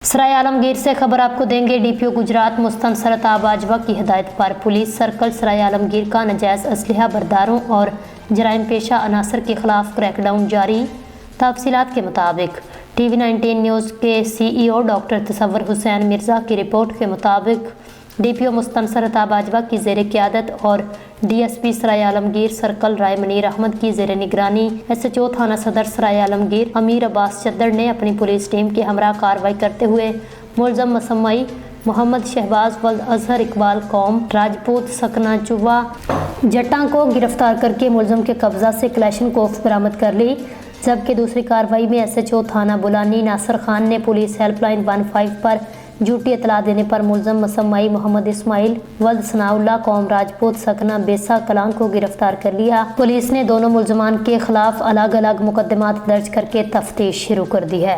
सराय आलमगीर से खबर आपको देंगे। डीपीओ गुजरात मुस्तनसर बाजवा की हिदायत पर पुलिस सर्कल सराय आलमगीर का नजायज़ असलहा बरदारों और जराइम पेशा अनासर के खिलाफ क्रैकडाउन जारी। तफसीलात के मुताबिक TV19 न्यूज़ के CEO डॉक्टर तसव्वुर हुसैन मिर्ज़ा की रिपोर्ट के मुताबिक डीपीओ मुस्तनसर बाजवा की ज़ेर क़यादत और DSP सराय आलमगीर सर्कल राय मनीर अहमद की ज़ेर निगरानी SHO थाना सदर सराय आलमगीर अमीर अब्बास चद्दड़ ने अपनी पुलिस टीम के हमरा कार्रवाई करते हुए मुलज़म मसम्मई मोहम्मद शहबाज वल्द अजहर इकबाल कौम राजपूत सकना चुवा जट्टा को गिरफ्तार करके मुलज़म के कब्ज़ा से क्लैशनकोफ बरामद कर ली। जबकि दूसरी कार्रवाई में SHO थाना बुलानी नासिर खान ने पुलिस हेल्पलाइन 15 पर झूठी इतला देने पर मुलज़म मसम्मई मोहम्मद इस्माइल वल्द सनाउल्लाह कौम राजपूत सकना बेसा कलां को गिरफ्तार कर लिया। पुलिस ने दोनों मुलज़मान के खिलाफ अलग अलग मुकदमात दर्ज करके तफ्तीश शुरू कर दी है।